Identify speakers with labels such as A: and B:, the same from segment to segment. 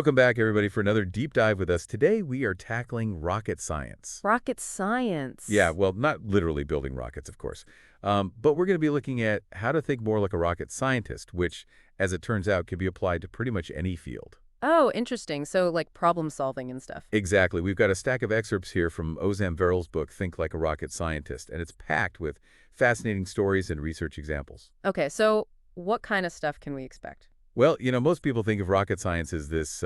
A: Welcome back, everybody, for another deep dive with us. Today, we are tackling rocket science.
B: Rocket science.
A: Yeah, well, not literally building rockets, of course. But we're going to be looking at how to think more like a rocket scientist, which, as it turns out, can be applied to pretty much any field.
B: Oh, interesting. So, like problem solving and stuff.
A: Exactly. We've got a stack of excerpts here from Ozan Veral's book, Think Like a Rocket Scientist, and it's packed with fascinating stories and research examples.
B: Okay, so what kind of stuff can we expect?
A: Well, most people think of rocket science as this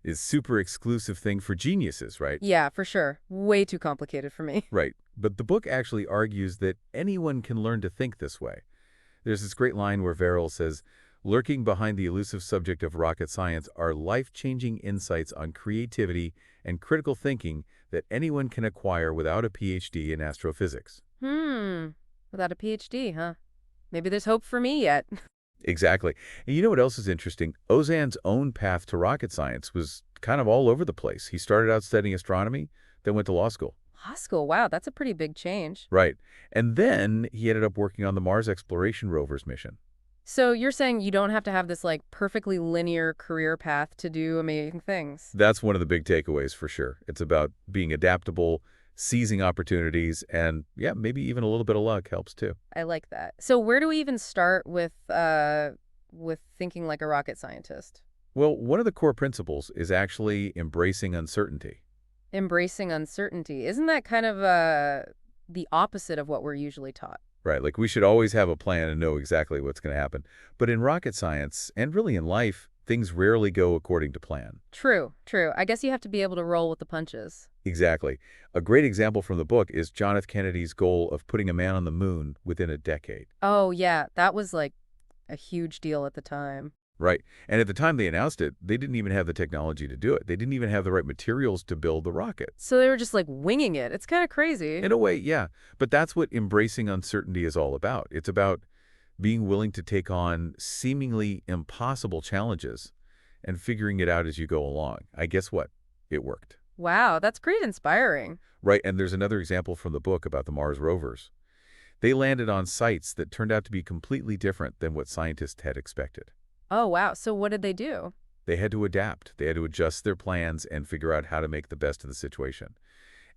A: is super exclusive thing for geniuses, right?
B: Yeah, for sure. Way too complicated for me.
A: Right. But the book actually argues that anyone can learn to think this way. There's this great line where Verrill says, lurking behind the elusive subject of rocket science are life-changing insights on creativity and critical thinking that anyone can acquire without a PhD in astrophysics.
B: Without a PhD, huh? Maybe there's hope for me yet.
A: Exactly. And you know what else is interesting? Ozan's own path to rocket science was kind of all over the place. He started out studying astronomy, then went to law school.
B: Law school, wow, that's a pretty big change.
A: Right. And then he ended up working on the Mars exploration rover's mission.
B: So you're saying you don't have to have this, like, perfectly linear career path to do amazing things?
A: That's one of the big takeaways for sure. It's about being adaptable, seizing opportunities, and yeah, maybe even a little bit of luck helps too.
B: I like that. So where do we even start with thinking like a rocket scientist?
A: Well, one of the core principles is actually embracing uncertainty.
B: Embracing uncertainty. Isn't that kind of the opposite of what we're usually taught?
A: Right, like we should always have a plan and know exactly what's going to happen. But in rocket science, and really in life, things rarely go according to plan.
B: True, true. I guess you have to be able to roll with the punches.
A: Exactly. A great example from the book is John F. Kennedy's goal of putting a man on the moon within a decade.
B: Oh, yeah, that was like a huge deal at the time.
A: Right. And at the time they announced it, they didn't even have the technology to do it. They didn't even have the right materials to build the rocket.
B: So they were just like winging it. It's kind of crazy.
A: In a way, yeah. But that's what embracing uncertainty is all about. It's about being willing to take on seemingly impossible challenges and figuring it out as you go along. I guess what? It worked.
B: Wow, that's pretty inspiring.
A: Right. And there's another example from the book about the Mars rovers. They landed on sites that turned out to be completely different than what scientists had expected.
B: Oh, wow. So what did they do?
A: They had to adapt. They had to adjust their plans and figure out how to make the best of the situation.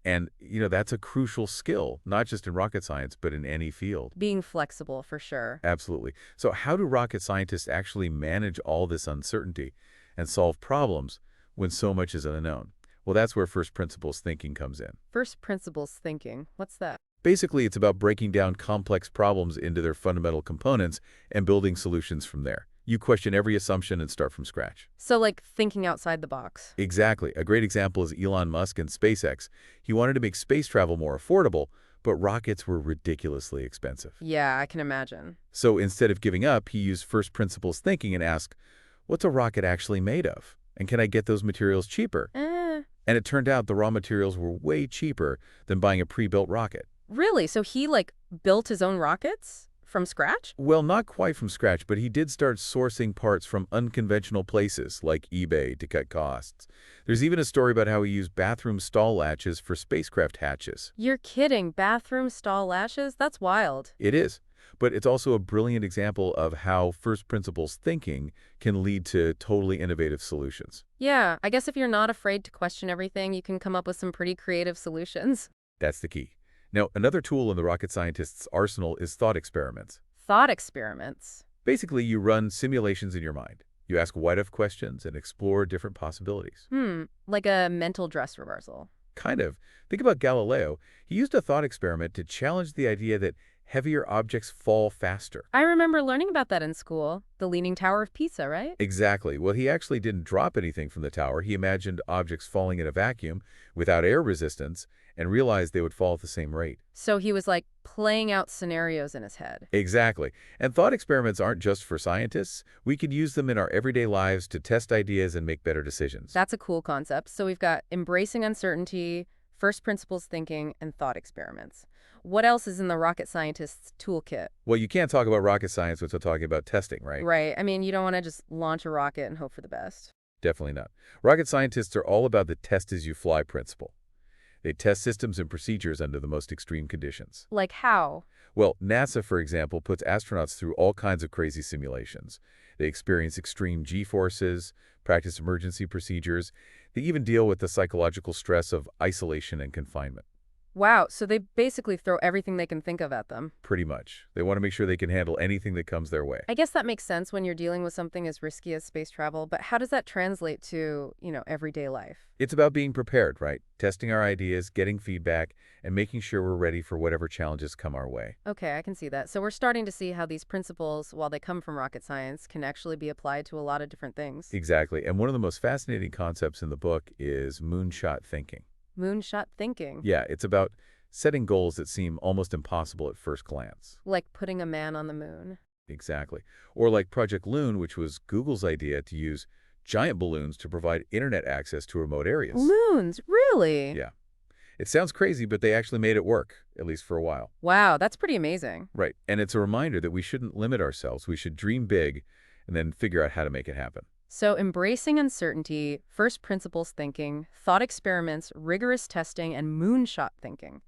A: And, that's a crucial skill, not just in rocket science, but in any field.
B: Being flexible, for sure.
A: Absolutely. So how do rocket scientists actually manage all this uncertainty and solve problems when so much is unknown? Well, that's where first principles thinking comes in.
B: First principles thinking. What's that?
A: Basically, it's about breaking down complex problems into their fundamental components and building solutions from there. You question every assumption and start from scratch.
B: So like thinking outside the box.
A: Exactly. A great example is Elon Musk and SpaceX. He wanted to make space travel more affordable, but rockets were ridiculously expensive.
B: Yeah, I can imagine.
A: So instead of giving up, he used first principles thinking and asked, what's a rocket actually made of? And can I get those materials cheaper? And it turned out the raw materials were way cheaper than buying a pre-built rocket.
B: Really? So he, like, built his own rockets? From scratch?
A: Well, not quite from scratch, but he did start sourcing parts from unconventional places like eBay to cut costs. There's even a story about how he used bathroom stall latches for spacecraft hatches.
B: You're kidding. Bathroom stall latches? That's wild.
A: It is. But it's also a brilliant example of how first principles thinking can lead to totally innovative solutions.
B: Yeah, I guess if you're not afraid to question everything, you can come up with some pretty creative solutions.
A: That's the key. Now, another tool in the rocket scientist's arsenal is thought experiments.
B: Thought experiments?
A: Basically, you run simulations in your mind. You ask what-if questions and explore different possibilities.
B: Like a mental dress rehearsal.
A: Kind of. Think about Galileo. He used a thought experiment to challenge the idea that heavier objects fall faster.
B: I remember learning about that in school. The Leaning Tower of Pisa, right?
A: Exactly. Well, he actually didn't drop anything from the tower. He imagined objects falling in a vacuum without air resistance and realized they would fall at the same rate.
B: So he was like playing out scenarios in his head.
A: Exactly. And thought experiments aren't just for scientists. We could use them in our everyday lives to test ideas and make better decisions.
B: That's a cool concept. So we've got embracing uncertainty, first principles thinking, and thought experiments. What else is in the rocket scientist's toolkit?
A: Well, you can't talk about rocket science without talking about testing, right?
B: Right. I mean, you don't want to just launch a rocket and hope for the best.
A: Definitely not. Rocket scientists are all about the test as you fly principle. They test systems and procedures under the most extreme conditions.
B: Like how?
A: Well, NASA, for example, puts astronauts through all kinds of crazy simulations. They experience extreme G-forces, practice emergency procedures. They even deal with the psychological stress of isolation and confinement.
B: Wow, so they basically throw everything they can think of at them.
A: Pretty much. They want to make sure they can handle anything that comes their way.
B: I guess that makes sense when you're dealing with something as risky as space travel, but how does that translate to, everyday life?
A: It's about being prepared, right? Testing our ideas, getting feedback, and making sure we're ready for whatever challenges come our way.
B: Okay, I can see that. So we're starting to see how these principles, while they come from rocket science, can actually be applied to a lot of different things.
A: Exactly. And one of the most fascinating concepts in the book is moonshot thinking.
B: Moonshot thinking.
A: Yeah, it's about setting goals that seem almost impossible at first glance.
B: Like putting a man on the moon.
A: Exactly. Or like Project Loon, which was Google's idea to use giant balloons to provide internet access to remote areas.
B: Balloons? Really?
A: Yeah. It sounds crazy, but they actually made it work, at least for a while.
B: Wow, that's pretty amazing.
A: Right. And it's a reminder that we shouldn't limit ourselves. We should dream big and then figure out how to make it happen.
B: So embracing uncertainty, first principles thinking, thought experiments, rigorous testing, and moonshot thinking.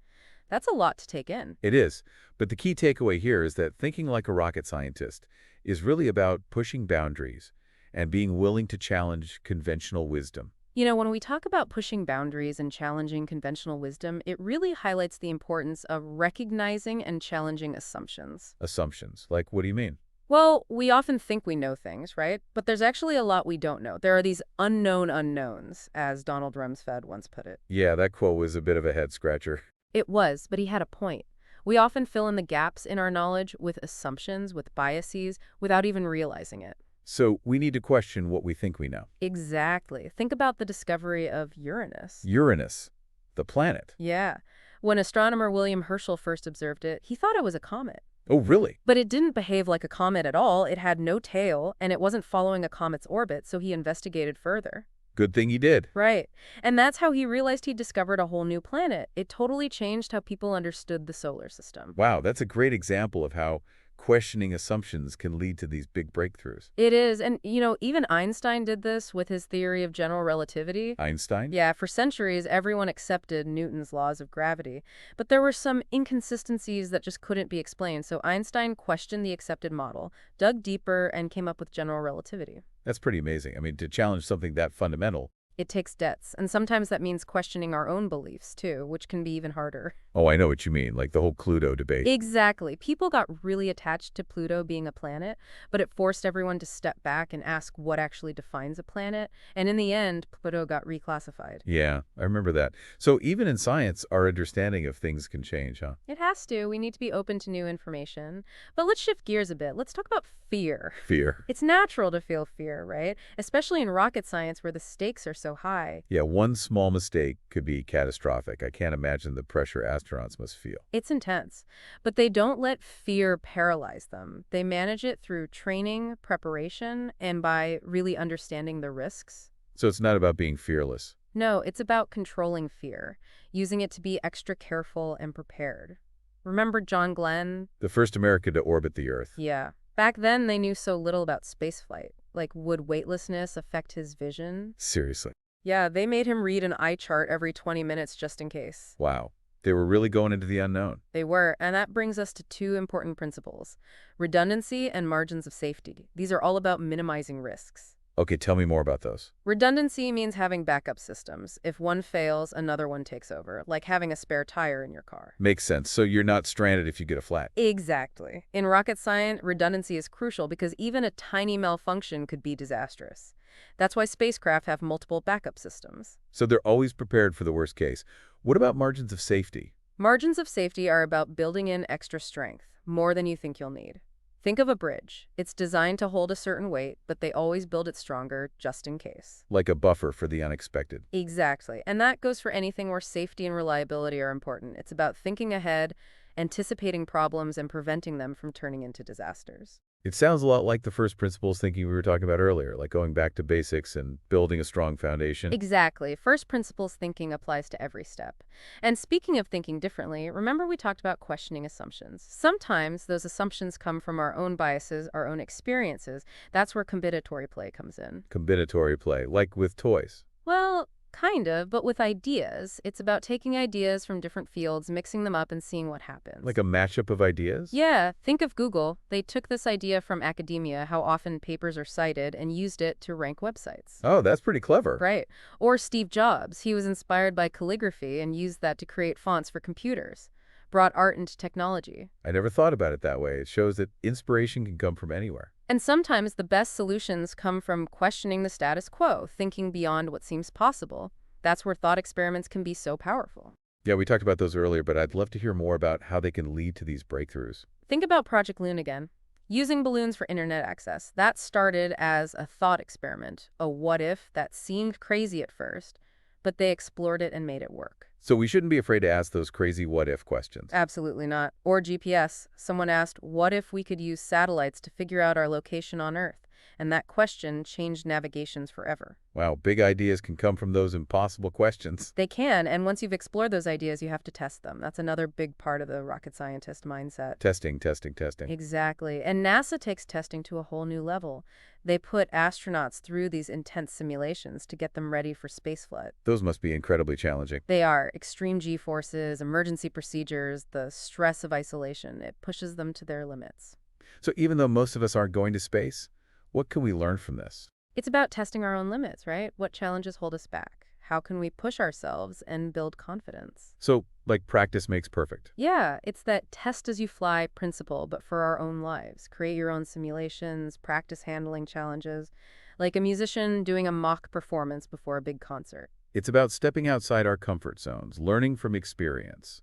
B: That's a lot to take in.
A: It is. But the key takeaway here is that thinking like a rocket scientist is really about pushing boundaries and being willing to challenge conventional wisdom.
B: When we talk about pushing boundaries and challenging conventional wisdom, it really highlights the importance of recognizing and challenging assumptions.
A: Assumptions. Like, what do you mean?
B: Well, we often think we know things, right? But there's actually a lot we don't know. There are these unknown unknowns, as Donald Rumsfeld once put it.
A: Yeah, that quote was a bit of a head-scratcher.
B: It was, but he had a point. We often fill in the gaps in our knowledge with assumptions, with biases, without even realizing it.
A: So we need to question what we think we know.
B: Exactly. Think about the discovery of Uranus.
A: Uranus, the planet.
B: Yeah. When astronomer William Herschel first observed it, he thought it was a comet.
A: Oh, really?
B: But it didn't behave like a comet at all. It had no tail, and it wasn't following a comet's orbit, so he investigated further.
A: Good thing he did.
B: Right. And that's how he realized he discovered a whole new planet. It totally changed how people understood the solar system.
A: Wow, that's a great example of how questioning assumptions can lead to these big breakthroughs.
B: It is. And, even Einstein did this with his theory of general relativity.
A: Einstein?
B: Yeah, for centuries, everyone accepted Newton's laws of gravity. But there were some inconsistencies that just couldn't be explained. So Einstein questioned the accepted model, dug deeper, and came up with general relativity.
A: That's pretty amazing. I mean, to challenge something that fundamental.
B: It takes depths, and sometimes that means questioning our own beliefs, too, which can be even harder.
A: Oh, I know what you mean, like the whole Pluto debate.
B: Exactly. People got really attached to Pluto being a planet, but it forced everyone to step back and ask what actually defines a planet, and in the end, Pluto got reclassified.
A: Yeah, I remember that. So even in science, our understanding of things can change, huh?
B: It has to. We need to be open to new information. But let's shift gears a bit. Let's talk about fear.
A: Fear.
B: It's natural to feel fear, right? Especially in rocket science where the stakes are so high.
A: Yeah, one small mistake could be catastrophic. I can't imagine the pressure astronauts must feel.
B: It's intense, but they don't let fear paralyze them. They manage it through training, preparation, and by really understanding the risks.
A: So it's not about being fearless.
B: No, it's about controlling fear, using it to be extra careful and prepared. Remember John Glenn?
A: The first American to orbit the Earth.
B: Yeah. Back then, they knew so little about spaceflight. Like, would weightlessness affect his vision?
A: Seriously.
B: Yeah, they made him read an eye chart every 20 minutes just in case.
A: Wow. They were really going into the unknown.
B: They were, and that brings us to two important principles: redundancy and margins of safety. These are all about minimizing risks.
A: Okay, tell me more about those.
B: Redundancy means having backup systems. If one fails, another one takes over, like having a spare tire in your car.
A: Makes sense. So you're not stranded if you get a flat.
B: Exactly. In rocket science, redundancy is crucial because even a tiny malfunction could be disastrous. That's why spacecraft have multiple backup systems.
A: So they're always prepared for the worst case. What about margins of safety?
B: Margins of safety are about building in extra strength, more than you think you'll need. Think of a bridge. It's designed to hold a certain weight, but they always build it stronger just in case.
A: Like a buffer for the unexpected.
B: Exactly. And that goes for anything where safety and reliability are important. It's about thinking ahead, anticipating problems, and preventing them from turning into disasters.
A: It sounds a lot like the first principles thinking we were talking about earlier, like going back to basics and building a strong foundation.
B: Exactly. First principles thinking applies to every step. And speaking of thinking differently, remember we talked about questioning assumptions. Sometimes those assumptions come from our own biases, our own experiences. That's where combinatory play comes in.
A: Combinatory play, like with toys.
B: Well, Kind of, but with ideas. It's about taking ideas from different fields, mixing them up, and seeing what happens.
A: Like a mashup of ideas?
B: Yeah, think of Google. They took this idea from academia, how often papers are cited, and used it to rank websites.
A: Oh, that's pretty clever.
B: Right. Or Steve Jobs. He was inspired by calligraphy and used that to create fonts for computers. Brought art into technology.
A: I never thought about it that way. It shows that inspiration can come from anywhere.
B: And sometimes the best solutions come from questioning the status quo, thinking beyond what seems possible. That's where thought experiments can be so powerful.
A: Yeah, we talked about those earlier, but I'd love to hear more about how they can lead to these breakthroughs.
B: Think about Project Loon again. Using balloons for internet access. That started as a thought experiment, a what if that seemed crazy at first, but they explored it and made it work.
A: So we shouldn't be afraid to ask those crazy what-if questions.
B: Absolutely not. Or GPS. Someone asked, what if we could use satellites to figure out our location on Earth? And that question changed navigations forever.
A: Wow, big ideas can come from those impossible questions.
B: They can, and once you've explored those ideas, you have to test them. That's another big part of the rocket scientist mindset.
A: Testing, testing, testing.
B: Exactly. And NASA takes testing to a whole new level. They put astronauts through these intense simulations to get them ready for spaceflight.
A: Those must be incredibly challenging.
B: They are extreme G-forces, emergency procedures, the stress of isolation. It pushes them to their limits.
A: So even though most of us aren't going to space, what can we learn from this?
B: It's about testing our own limits, right? What challenges hold us back? How can we push ourselves and build confidence?
A: So, like practice makes perfect.
B: Yeah, it's that test as you fly principle, but for our own lives. Create your own simulations, practice handling challenges, like a musician doing a mock performance before a big concert.
A: It's about stepping outside our comfort zones, learning from experience.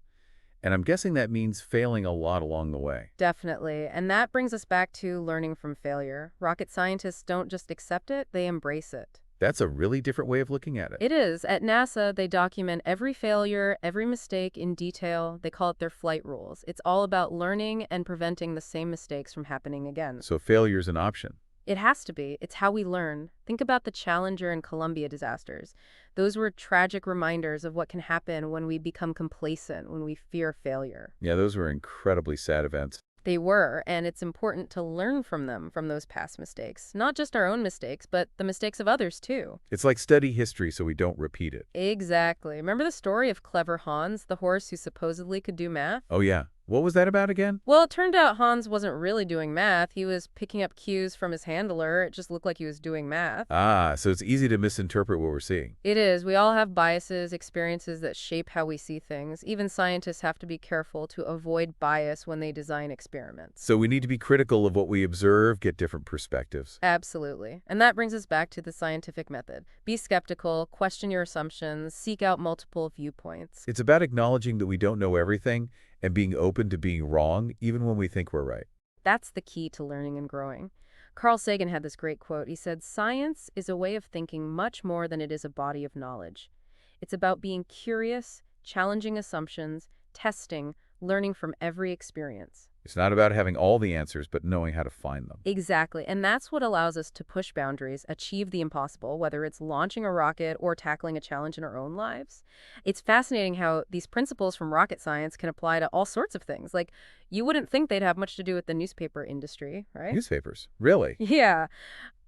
A: And I'm guessing that means failing a lot along the way.
B: Definitely. And that brings us back to learning from failure. Rocket scientists don't just accept it, they embrace it.
A: That's a really different way of looking at it.
B: It is. At NASA, they document every failure, every mistake in detail. They call it their flight rules. It's all about learning and preventing the same mistakes from happening again.
A: So failure's an option.
B: It has to be. It's how we learn. Think about the Challenger and Columbia disasters. Those were tragic reminders of what can happen when we become complacent, when we fear failure.
A: Yeah, those were incredibly sad events.
B: They were, and it's important to learn from them, from those past mistakes. Not just our own mistakes, but the mistakes of others, too.
A: It's like study history so we don't repeat it.
B: Exactly. Remember the story of Clever Hans, the horse who supposedly could do math?
A: Oh yeah. What was that about again?
B: Well, it turned out Hans wasn't really doing math. He was picking up cues from his handler. It just looked like he was doing math.
A: Ah, so it's easy to misinterpret what we're seeing.
B: It is. We all have biases, experiences that shape how we see things. Even scientists have to be careful to avoid bias when they design experiments.
A: So we need to be critical of what we observe, get different perspectives.
B: Absolutely. And that brings us back to the scientific method. Be skeptical, question your assumptions, seek out multiple viewpoints.
A: It's about acknowledging that we don't know everything and being open to being wrong, even when we think we're right.
B: That's the key to learning and growing. Carl Sagan had this great quote. He said, "Science is a way of thinking much more than it is a body of knowledge. It's about being curious, challenging assumptions, testing, learning from every experience."
A: It's not about having all the answers, but knowing how to find them.
B: Exactly. And that's what allows us to push boundaries, achieve the impossible, whether it's launching a rocket or tackling a challenge in our own lives. It's fascinating how these principles from rocket science can apply to all sorts of things. Like, you wouldn't think they'd have much to do with the newspaper industry, right?
A: Newspapers? Really?
B: Yeah.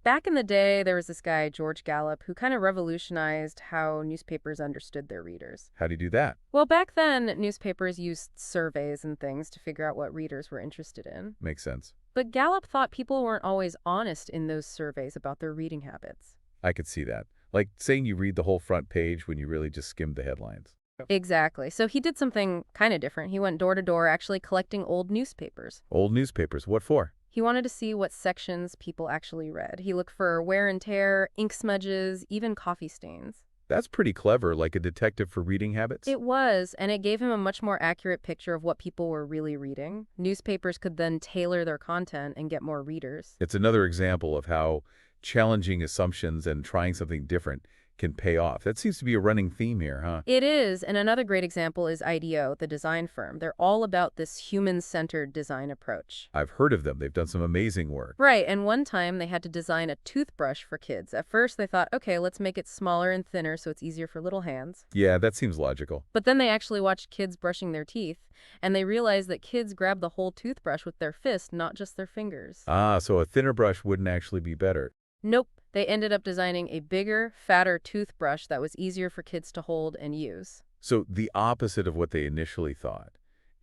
B: Back in the day, there was this guy, George Gallup, who kind of revolutionized how newspapers understood their readers.
A: How do you do that?
B: Well, back then, newspapers used surveys and things to figure out what readers were interested in.
A: Makes sense.
B: But Gallup thought people weren't always honest in those surveys about their reading habits.
A: I could see that. Like saying you read the whole front page when you really just skimmed the headlines.
B: Exactly. So he did something kind of different. He went door to door actually collecting old newspapers.
A: Old newspapers, what for?
B: He wanted to see what sections people actually read. He looked for wear and tear, ink smudges, even coffee stains.
A: That's pretty clever, like a detective for reading habits.
B: It was, and it gave him a much more accurate picture of what people were really reading. Newspapers could then tailor their content and get more readers.
A: It's another example of how challenging assumptions and trying something different can pay off. That seems to be a running theme here, huh?
B: It is, and another great example is IDEO, the design firm. They're all about this human-centered design approach.
A: I've heard of them. They've done some amazing work.
B: Right, and one time they had to design a toothbrush for kids. At first they thought, okay, let's make it smaller and thinner so it's easier for little hands.
A: Yeah, that seems logical.
B: But then they actually watched kids brushing their teeth, and they realized that kids grab the whole toothbrush with their fist, not just their fingers.
A: Ah, so a thinner brush wouldn't actually be better.
B: Nope, they ended up designing a bigger, fatter toothbrush that was easier for kids to hold and use.
A: So the opposite of what they initially thought.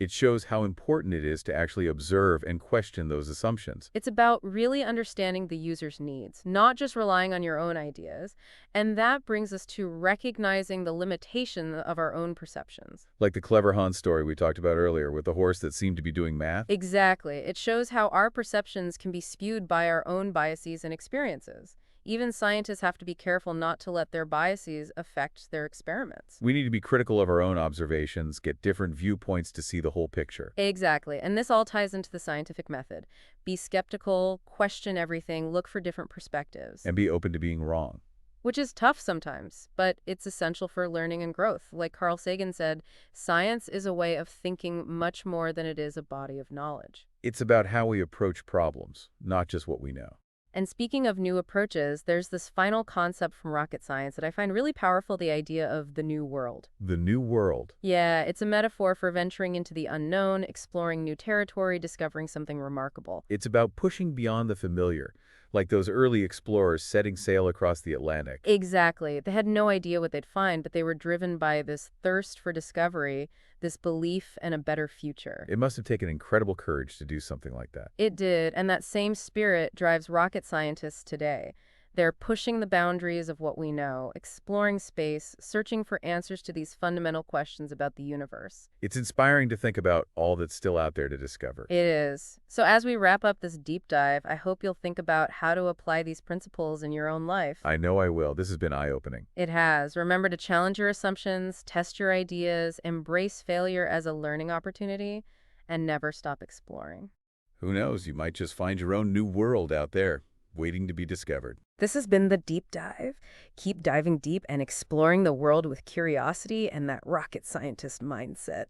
A: It shows how important it is to actually observe and question those assumptions.
B: It's about really understanding the user's needs, not just relying on your own ideas. And that brings us to recognizing the limitation of our own perceptions.
A: Like the clever Hans story we talked about earlier with the horse that seemed to be doing math.
B: Exactly. It shows how our perceptions can be skewed by our own biases and experiences. Even scientists have to be careful not to let their biases affect their experiments.
A: We need to be critical of our own observations, get different viewpoints to see the whole picture.
B: Exactly. And this all ties into the scientific method. Be skeptical, question everything, look for different perspectives.
A: And be open to being wrong.
B: Which is tough sometimes, but it's essential for learning and growth. Like Carl Sagan said, science is a way of thinking much more than it is a body of knowledge.
A: It's about how we approach problems, not just what we know.
B: And speaking of new approaches, there's this final concept from rocket science that I find really powerful, the idea of the new world.
A: The new world.
B: Yeah, it's a metaphor for venturing into the unknown, exploring new territory, discovering something remarkable.
A: It's about pushing beyond the familiar, like those early explorers setting sail across the Atlantic.
B: Exactly. They had no idea what they'd find, but they were driven by this thirst for discovery, this belief in a better future.
A: It must have taken incredible courage to do something like that.
B: It did, and that same spirit drives rocket scientists today. They're pushing the boundaries of what we know, exploring space, searching for answers to these fundamental questions about the universe.
A: It's inspiring to think about all that's still out there to discover.
B: It is. So as we wrap up this deep dive, I hope you'll think about how to apply these principles in your own life.
A: I know I will. This has been eye-opening.
B: It has. Remember to challenge your assumptions, test your ideas, embrace failure as a learning opportunity, and never stop exploring.
A: Who knows, you might just find your own new world out there, waiting to be discovered.
B: This has been the Deep Dive. Keep diving deep and exploring the world with curiosity and that rocket scientist mindset.